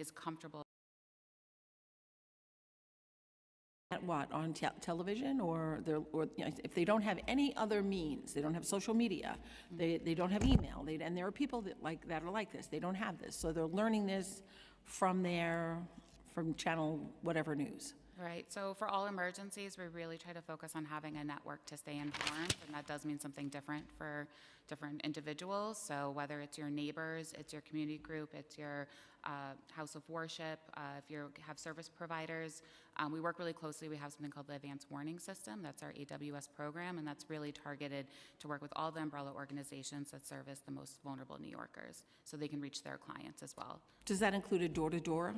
is comfortable. At what, on television, or if they don't have any other means, they don't have social media, they don't have email, and there are people that are like this, they don't have this, so they're learning this from channel whatever news. Right, so for all emergencies, we really try to focus on having a network to stay informed, and that does mean something different for different individuals. So whether it's your neighbors, it's your community group, it's your house of worship, if you have service providers, we work really closely. We have something called the Advanced Warning System. That's our AWS program, and that's really targeted to work with all the umbrella organizations that service the most vulnerable New Yorkers, so they can reach their clients as well. Does that include a door-to-door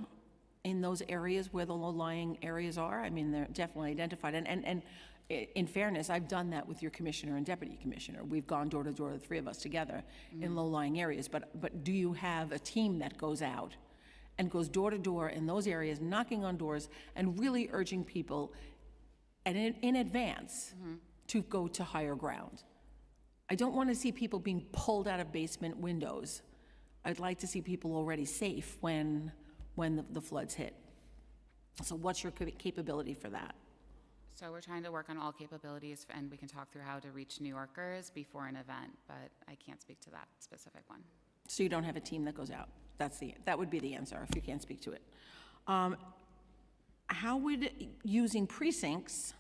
in those areas where the low-lying areas are? I mean, they're definitely identified. And in fairness, I've done that with your commissioner and deputy commissioner. We've gone door-to-door, the three of us together, in low-lying areas. But do you have a team that goes out and goes door-to-door in those areas, knocking on doors and really urging people and in advance to go to higher ground? I don't want to see people being pulled out of basement windows. I'd like to see people already safe when the floods hit. So what's your capability for that? So we're trying to work on all capabilities, and we can talk through how to reach New Yorkers before an event, but I can't speak to that specific one. So you don't have a team that goes out? That would be the answer if you can't speak to it. How would using precincts,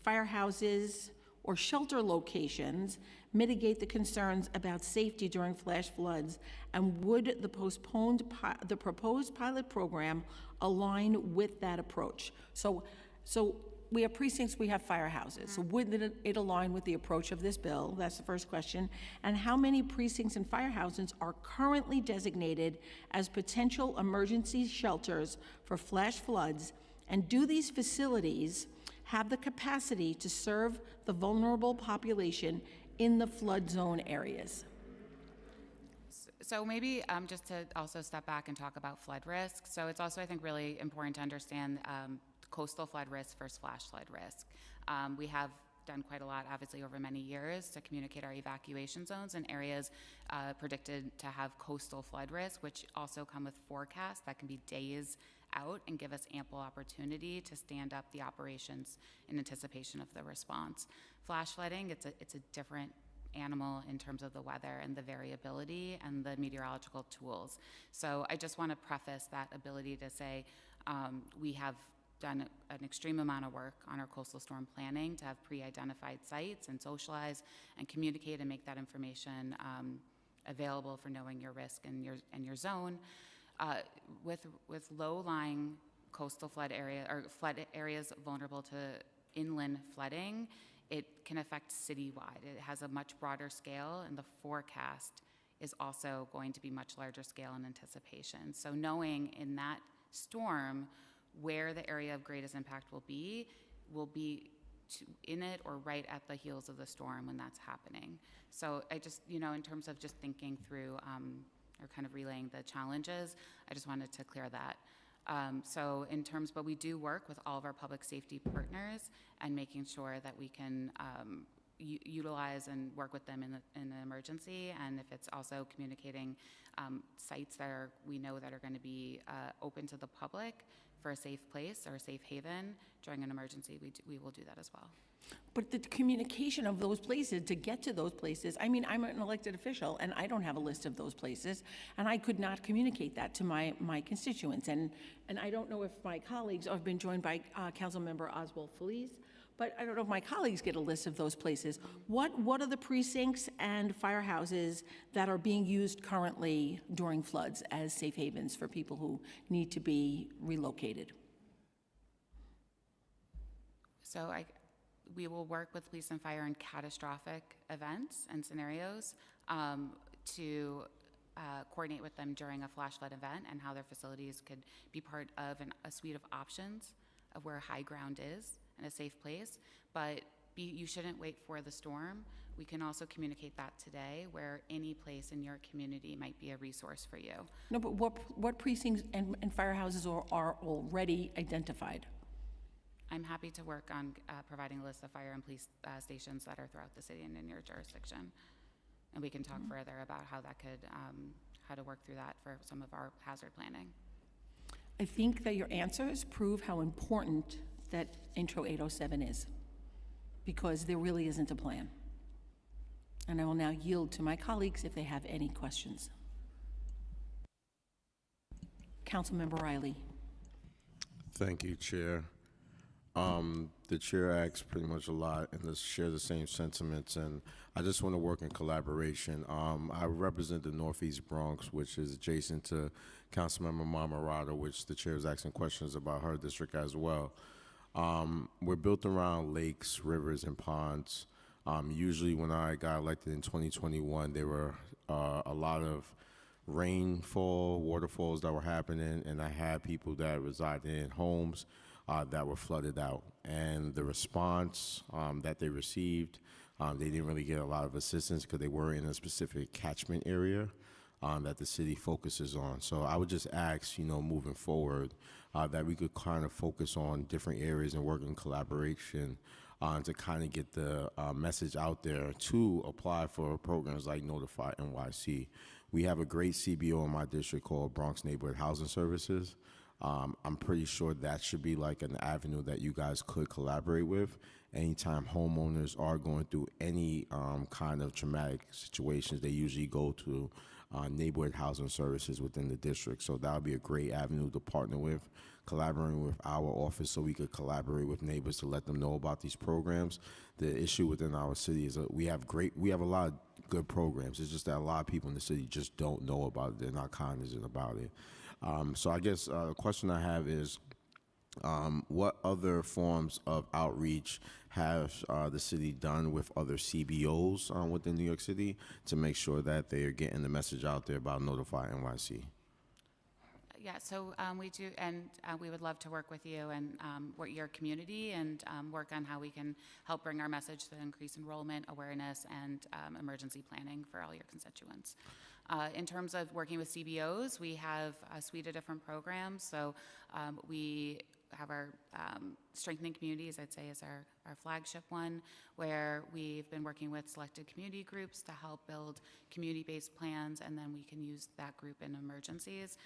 firehouses, or shelter locations mitigate the concerns about safety during flash floods, and would the proposed pilot program align with that approach? So we have precincts, we have firehouses. So would it align with the approach of this bill? That's the first question. And how many precincts and firehouses are currently designated as potential emergency shelters for flash floods? And do these facilities have the capacity to serve the vulnerable population in the flood zone areas? So maybe just to also step back and talk about flood risk. So it's also, I think, really important to understand coastal flood risk versus flash flood risk. We have done quite a lot, obviously, over many years to communicate our evacuation zones and areas predicted to have coastal flood risk, which also come with forecasts that can be days out and give us ample opportunity to stand up the operations in anticipation of the response. Flash flooding, it's a different animal in terms of the weather and the variability and the meteorological tools. So I just want to preface that ability to say we have done an extreme amount of work on our coastal storm planning to have pre-identified sites and socialize and communicate and make that information available for knowing your risk and your zone. With low-lying coastal flood area or flood areas vulnerable to inland flooding, it can affect citywide. It has a much broader scale, and the forecast is also going to be much larger scale in anticipation. So knowing in that storm where the area of greatest impact will be in it or right at the heels of the storm when that's happening. So I just, in terms of just thinking through or kind of relaying the challenges, I just wanted to clear that. But we do work with all of our public safety partners and making sure that we can utilize and work with them in an emergency, and if it's also communicating sites that we know that are going to be open to the public for a safe place or a safe haven during an emergency, we will do that as well. But the communication of those places, to get to those places, I mean, I'm an elected official and I don't have a list of those places, and I could not communicate that to my constituents. And I don't know if my colleagues, I've been joined by Councilmember Oswald Feliz, but I don't know if my colleagues get a list of those places. What are the precincts and firehouses that are being used currently during floods as safe havens for people who need to be relocated? So we will work with police and fire in catastrophic events and scenarios to coordinate with them during a flash flood event and how their facilities could be part of a suite of options of where high ground is and a safe place. But you shouldn't wait for the storm. We can also communicate that today, where any place in your community might be a resource for you. No, but what precincts and firehouses are already identified? I'm happy to work on providing a list of fire and police stations that are throughout the city and in your jurisdiction. And we can talk further about how that could, how to work through that for some of our hazard planning. I think that your answers prove how important that Intro 807 is, because there really isn't a plan. And I will now yield to my colleagues if they have any questions. Councilmember Riley. Thank you, Chair. The Chair asked pretty much a lot and let's share the same sentiments, and I just want to work in collaboration. I represent the Northeast Bronx, which is adjacent to Councilmember Marmorado, which the Chair is asking questions about her district as well. We're built around lakes, rivers, and ponds. Usually when I got elected in 2021, there were a lot of rainfall, waterfalls that were happening, and I had people that resided in homes that were flooded out. And the response that they received, they didn't really get a lot of assistance because they were in a specific catchment area that the city focuses on. So I would just ask, moving forward, that we could kind of focus on different areas and work in collaboration to kind of get the message out there to apply for programs like Notify NYC. We have a great CBO in my district called Bronx Neighborhood Housing Services. I'm pretty sure that should be like an avenue that you guys could collaborate with anytime homeowners are going through any kind of traumatic situations. They usually go to neighborhood housing services within the district. So that would be a great avenue to partner with, collaborating with our office so we could collaborate with neighbors to let them know about these programs. The issue within our city is that we have a lot of good programs. It's just that a lot of people in the city just don't know about it. They're not cognizant about it. So I guess the question I have is, what other forms of outreach has the city done with other CBOs within New York City to make sure that they are getting the message out there about Notify NYC? Yeah, so we do, and we would love to work with you and work your community and work on how we can help bring our message to increase enrollment, awareness, and emergency planning for all your constituents. In terms of working with CBOs, we have a suite of different programs. So we have our Strengthening Communities, I'd say, is our flagship one, where we've been working with selected community groups to help build community-based plans, and then we can use that group in emergencies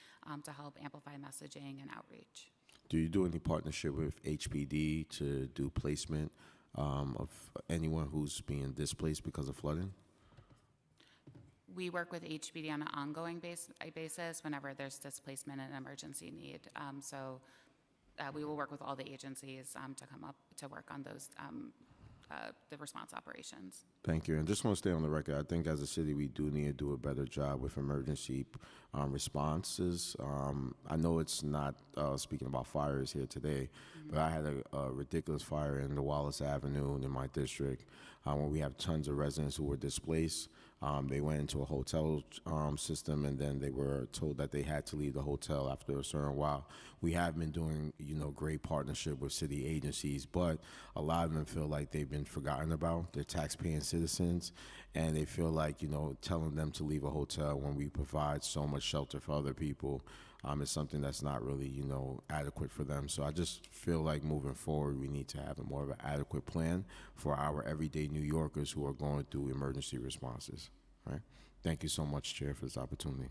to help amplify messaging and outreach. Do you do any partnership with HPD to do placement of anyone who's being displaced because of flooding? We work with HPD on an ongoing basis whenever there's displacement and emergency need. We will work with all the agencies to come up to work on those the response operations. Thank you. And just want to stay on the record. I think as a city, we do need to do a better job with emergency responses. I know it's not speaking about fires here today, but I had a ridiculous fire in the Wallace Avenue in my district where we have tons of residents who were displaced. They went into a hotel system, and then they were told that they had to leave the hotel after a certain while. We have been doing, great partnership with city agencies, but a lot of them feel like they've been forgotten about. They're taxpaying citizens, and they feel like, telling them to leave a hotel when we provide so much shelter for other people is something that's not really, adequate for them. So I just feel like moving forward, we need to have a more of an adequate plan for our everyday New Yorkers who are going through emergency responses. Right? Thank you so much, Chair, for this opportunity.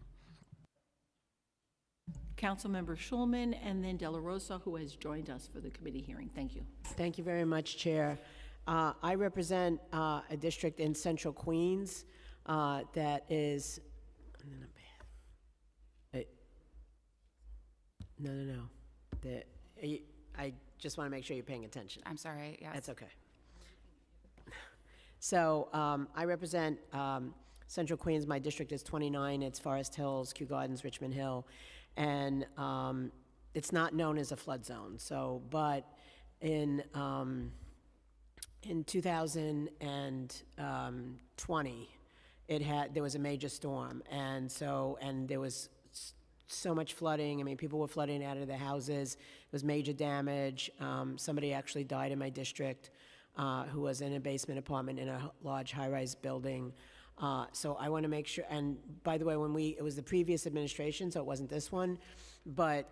Councilmember Schulman, and then De La Rosa, who has joined us for the committee hearing. Thank you. Thank you very much, Chair. I represent a district in Central Queens that is, no. I just want to make sure you're paying attention. I'm sorry, yes. That's okay. So I represent Central Queens. My district is 29. It's Forest Hills, Kew Gardens, Richmond Hill, and it's not known as a flood zone. So, but in 2020, there was a major storm, and there was so much flooding. I mean, people were flooding out of their houses. It was major damage. Somebody actually died in my district who was in a basement apartment in a large high-rise building. So I want to make sure, and by the way, it was the previous administration, so it wasn't this one, but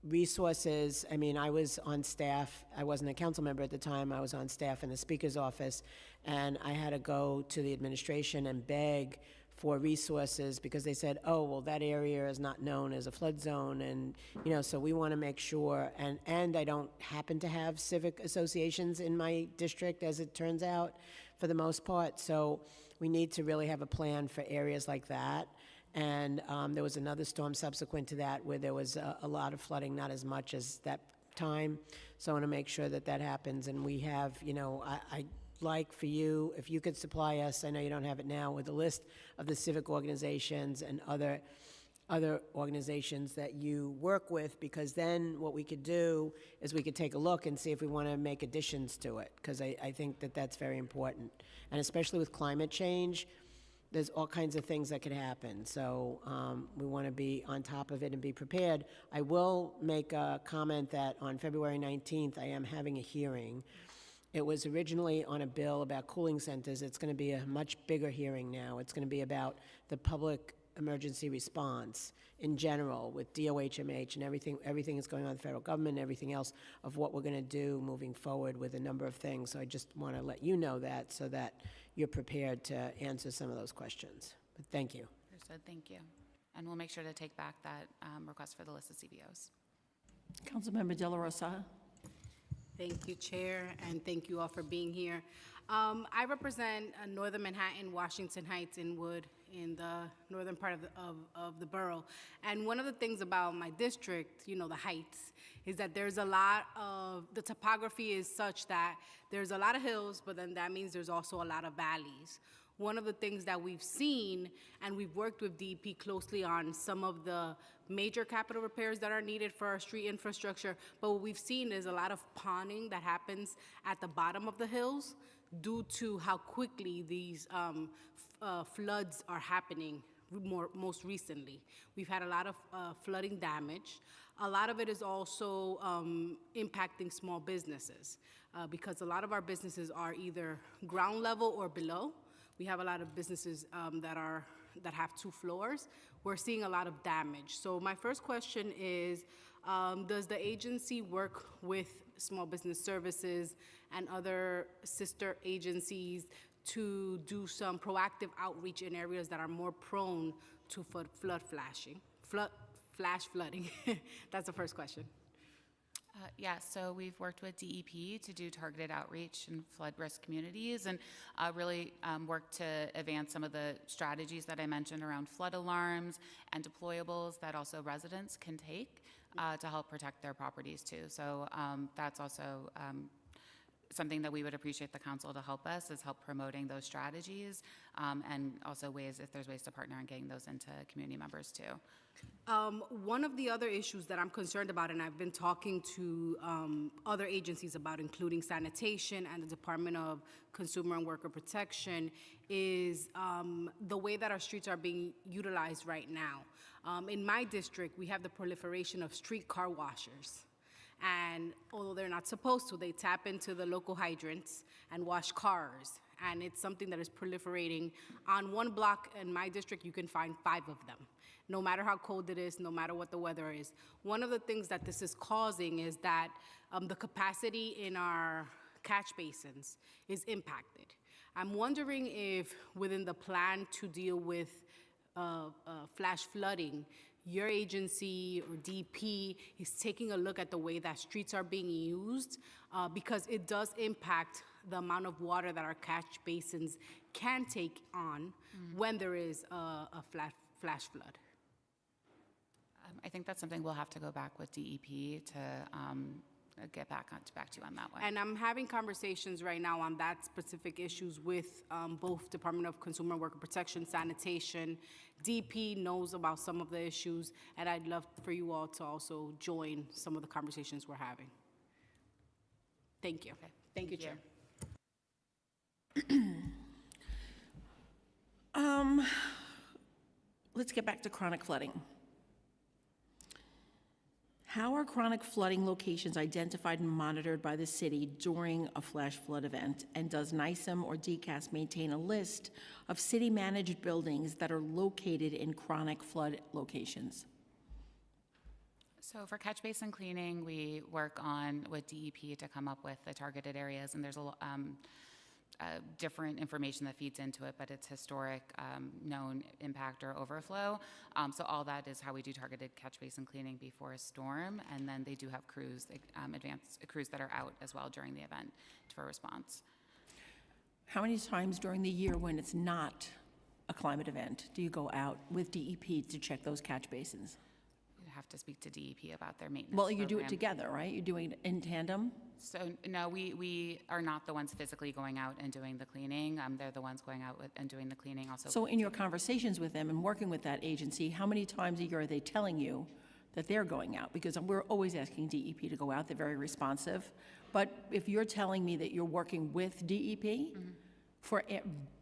resources, I mean, I was on staff, I wasn't a council member at the time, I was on staff in the Speaker's office, and I had to go to the administration and beg for resources, because they said, oh, well, that area is not known as a flood zone, and, you know, so we want to make sure, and I don't happen to have civic associations in my district, as it turns out, for the most part, so we need to really have a plan for areas like that. And there was another storm subsequent to that where there was a lot of flooding, not as much as that time, so I want to make sure that that happens, and we have, you know, I'd like for you, if you could supply us, I know you don't have it now, with a list of the civic organizations and other organizations that you work with, because then what we could do is we could take a look and see if we want to make additions to it, because I think that that's very important. And especially with climate change, there's all kinds of things that could happen. So we want to be on top of it and be prepared. I will make a comment that on February 19th, I am having a hearing. It was originally on a bill about cooling centers. It's going to be a much bigger hearing now. It's going to be about the public emergency response in general with DOHMH and everything that's going on in the federal government and everything else of what we're going to do moving forward with a number of things. So I just want to let you know that so that you're prepared to answer some of those questions. But thank you. Understood, thank you. And we'll make sure to take back that request for the list of CBOs. Councilmember De La Rosa. Thank you, Chair, and thank you all for being here. I represent Northern Manhattan, Washington Heights, Inwood, in the northern part of the borough. And one of the things about my district, you know, the Heights, is that there's a lot of, the topography is such that there's a lot of hills, but then that means there's also a lot of valleys. One of the things that we've seen, and we've worked with DEP closely on some of the major capital repairs that are needed for our street infrastructure, but what we've seen is a lot of ponding that happens at the bottom of the hills due to how quickly these floods are happening most recently. We've had a lot of flooding damage. A lot of it is also impacting small businesses because a lot of our businesses are either ground level or below. We have a lot of businesses that have 2 floors. We're seeing a lot of damage. So my first question is, does the agency work with small business services and other sister agencies to do some proactive outreach in areas that are more prone to flash flooding? That's the first question. Yeah, so we've worked with DEP to do targeted outreach in flood risk communities and really work to advance some of the strategies that I mentioned around flood alarms and deployables that also residents can take to help protect their properties too. So that's also something that we would appreciate the council to help us is help promoting those strategies and also ways, if there's ways to partner on getting those into community members too. One of the other issues that I'm concerned about, and I've been talking to other agencies about, including sanitation and the Department of Consumer and Worker Protection, is the way that our streets are being utilized right now. In my district, we have the proliferation of street car washers. And although they're not supposed to, they tap into the local hydrants and wash cars. And it's something that is proliferating. On one block in my district, you can find 5 of them, no matter how cold it is, no matter what the weather is. One of the things that this is causing is that the capacity in our catch basins is impacted. I'm wondering if within the plan to deal with flash flooding, your agency or DP is taking a look at the way that streets are being used because it does impact the amount of water that our catch basins can take on when there is a flash flood. I think that's something we'll have to go back with DEP to get back to you on that one. And I'm having conversations right now on that specific issues with both Department of Consumer and Worker Protection, sanitation. DP knows about some of the issues, and I'd love for you all to also join some of the conversations we're having. Thank you. Okay. Thank you, Chair. Let's get back to chronic flooding. How are chronic flooding locations identified and monitored by the city during a flash flood event? And does NISM or DCAS maintain a list of city-managed buildings that are located in chronic flood locations? So for catch basin cleaning, we work with DEP to come up with the targeted areas, and there's different information that feeds into it, but it's historic, known impact or overflow. So all that is how we do targeted catch basin cleaning before a storm, and then they do have crews, advanced crews that are out as well during the event for response. How many times during the year when it's not a climate event do you go out with DEP to check those catch basins? You have to speak to DEP about their maintenance Well, you do it program. together, right? You're doing it in tandem? So, no, we are not the ones physically going out and doing the cleaning. They're the ones going out and doing the cleaning also. So in your conversations with them and working with that agency, how many times a year are they telling you that they're going out? Because we're always asking DEP to go out, they're very responsive. But if you're telling me that you're working with DEP for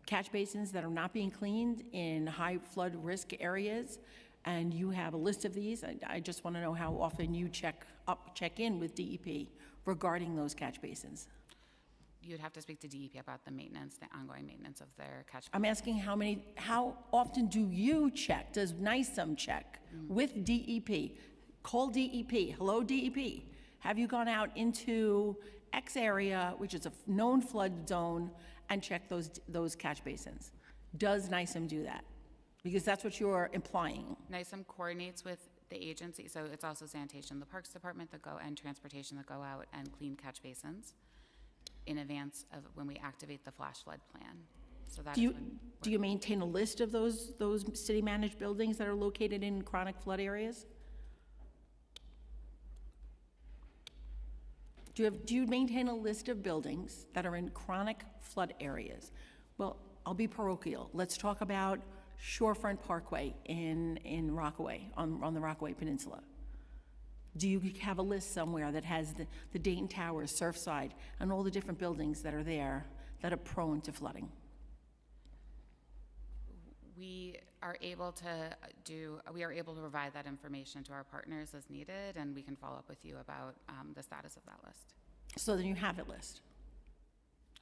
catch basins that are not being cleaned in high flood risk areas, and you have a list of these, I just want to know how often you check in with DEP regarding those catch basins. You'd have to speak to DEP about the maintenance, the ongoing maintenance of their catch. I'm asking how often do you check? Does NISM check with DEP? Call DEP. Hello, DEP. Have you gone out into X area, which is a known flood zone, and check those catch basins? Does NISM do that? Because that's what you're implying. NISM coordinates with the agency, so it's also sanitation, the Parks Department that go, and transportation that go out and clean catch basins in advance of when we activate the flash flood plan. So that Do you maintain a list of those city-managed buildings that are located in chronic flood areas? Do you maintain a list of buildings that are in chronic flood areas? Well, I'll be parochial. Let's talk about Shorefront Parkway in Rockaway, on the Rockaway Peninsula. Do you have a list somewhere that has the Dayton Towers, Surfside, and all the different buildings that are there that are prone to flooding? we are able to provide that information to our partners as needed, and we can follow up with you about the status of that list. So then you have a list.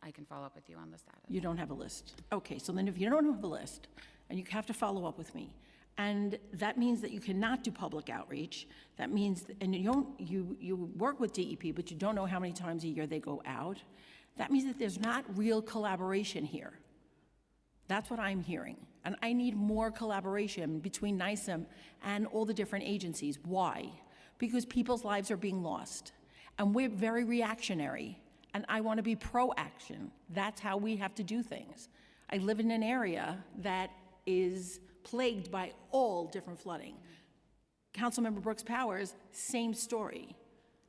I can follow up with you on the status. You don't have a list. Okay, so then if you don't have a list, and you have to follow up with me, and that means that you cannot do public outreach, that means, and you work with DEP, but you don't know how many times a year they go out, that means that there's not real collaboration here. That's what I'm hearing. And I need more collaboration between NISM and all the different agencies. Why? Because people's lives are being lost. And we're very reactionary. And I want to be pro-action. That's how we have to do things. I live in an area that is plagued by all different flooding. Councilmember Brooks Powers, same story.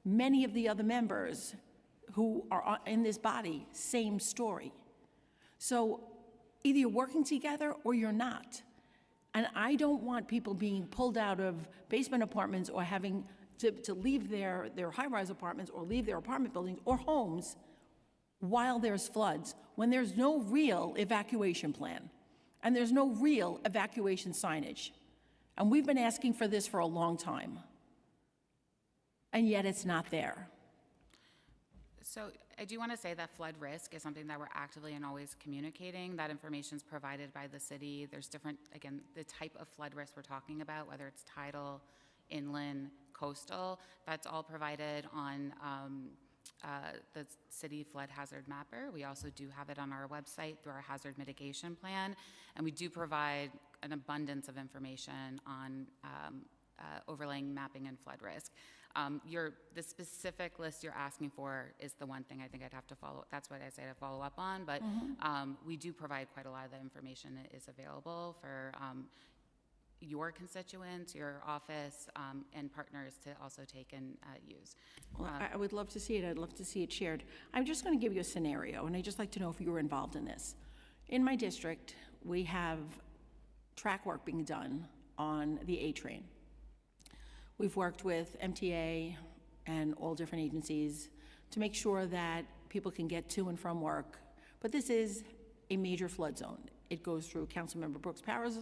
Many of the other members who are in this body, same story. So either you're working together or you're not. And I don't want people being pulled out of basement apartments or having to leave their high-rise apartments or leave their apartment buildings or homes while there's floods, when there's no real evacuation plan and there's no real evacuation signage. And we've been asking for this for a long time. And yet it's not there. So I do want to say that flood risk is something that we're actively and always communicating. That information is provided by the city. There's different, again, the type of flood risk we're talking about, whether it's tidal, inland, coastal, that's all provided on the city flood hazard mapper. We also do have it on our website through our hazard mitigation plan, and we do provide an abundance of information on overlaying mapping and flood risk. The specific list you're asking for is the one thing I think I'd have to follow. That's what I say to follow up on. But we do provide quite a lot of the information that is available for your constituents, your office, and partners to also take and use. Well, I would love to see it. I'd love to see it shared. I'm just going to give you a scenario, and I'd just like to know if you were involved in this. In my district, we have track work being done on the A train. We've worked with MTA and all different agencies to make sure that people can get to and from work. But this is a major flood zone. It goes through Councilmember Brooks Powers'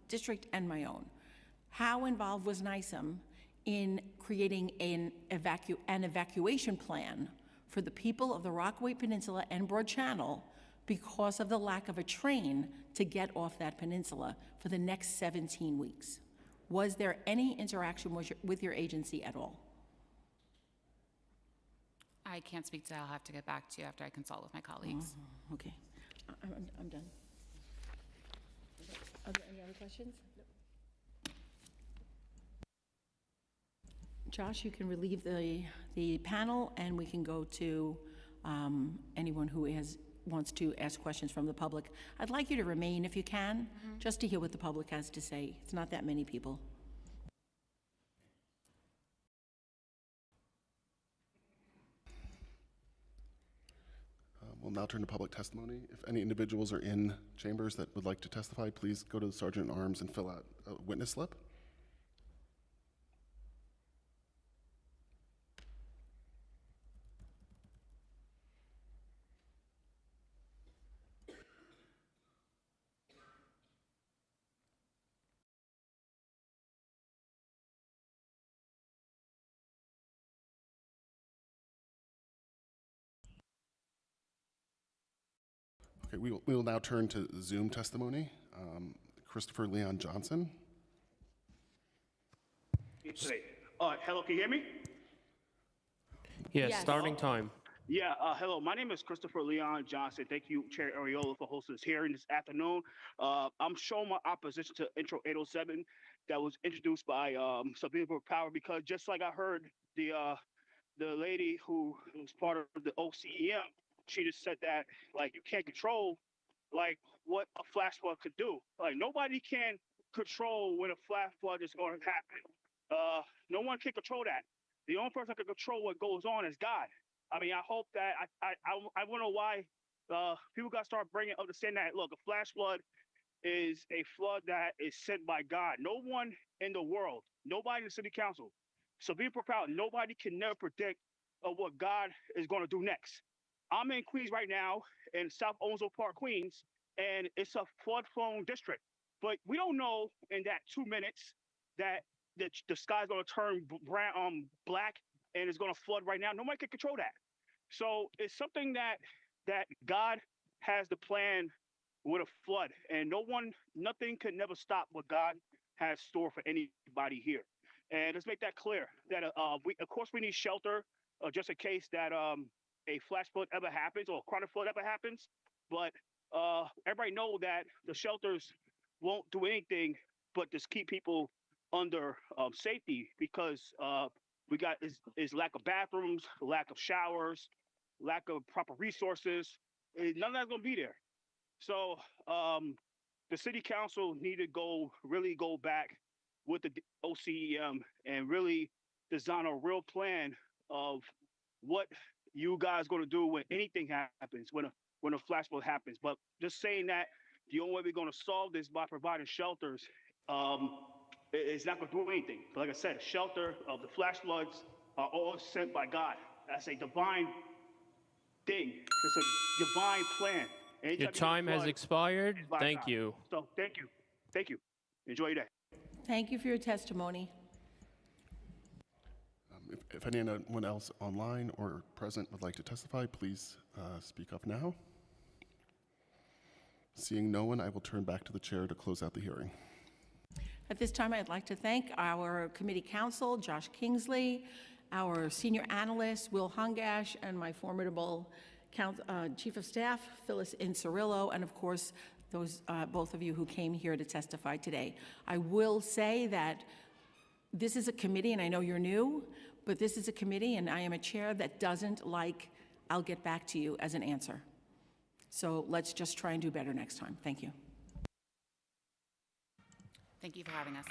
district and my own. How involved was NISM in creating an evacuation plan for the people of the Rockaway Peninsula and Broad Channel because of the lack of a train to get off that peninsula for the next 17 weeks? Was there any interaction with your agency at all? I can't speak to that. I'll have to get back to you after I consult with my colleagues. Okay, I'm done. Are there any other questions? Josh, you can relieve the panel, and we can go to anyone who wants to ask questions from the public. I'd like you to remain if you can, just to hear what the public has to say. It's not that many people. We'll now turn to public testimony. If any individuals are in chambers that would like to testify, please go to the Sergeant at Arms and fill out a witness slip. Okay, we will now turn to Zoom testimony. Christopher Leon Johnson. Hello, can you hear me? Yes, starting time. Yeah, hello. My name is Christopher Leon Johnson. Thank you, Chair Ariola, for hosting this hearing this afternoon. I'm showing my opposition to Intro 807 that was introduced by Sabina Power, because just like I heard the lady who was part of the OCEM, she just said that, like, you can't control, like, what a flash flood could do. Like, nobody can control when a flash flood is going to happen. No one can control that. The only person that can control what goes on is God. I mean, I hope that, I wonder why people got to start bringing up to saying that, look, a flash flood is a flood that is sent by God. No one in the world, nobody in the city council, so being proud, nobody can never predict what God is going to do next. I'm in Queens right now, in South Owensville Park, Queens, and it's a flood-prone district. But we don't know in that 2 minutes that the sky's going to turn black and it's going to flood right now. Nobody can control that. So it's something that God has the plan with a flood, and nothing could never stop what God has stored for anybody here. And let's make that clear that of course we need shelter just in case that a flash flood ever happens or a chronic flood ever happens. But everybody know that the shelters won't do anything but just keep people under safety, because we got is lack of bathrooms, lack of showers, lack of proper resources. None of that's gonna be there. So the city council need to really go back with the OCEM and really design a real plan of what you guys going to do when anything happens, when a flash flood happens. But just saying that the only way we're going to solve this by providing shelters, it's not going to do anything. But like I said, shelter of the flash floods are all sent by God. That's a divine thing. It's a divine plan. Anytime Your time has expired. Thank God. you. So thank you. Thank you. Enjoy your day. Thank you for your testimony. If anyone else online or present would like to testify, please speak up now. Seeing no one, I will turn back to the chair to close out the hearing. At this time, I'd like to thank our committee counsel, Josh Kingsley, our senior analyst, Will Hungash, and my formidable chief of staff, Phyllis Incerillo, and of course, those both of you who came here to testify today. I will say that this is a committee, and I know you're new, but this is a committee, and I am a chair that doesn't like, I'll get back to you as an answer. So let's just try and do better next time. Thank you. Thank you for having us.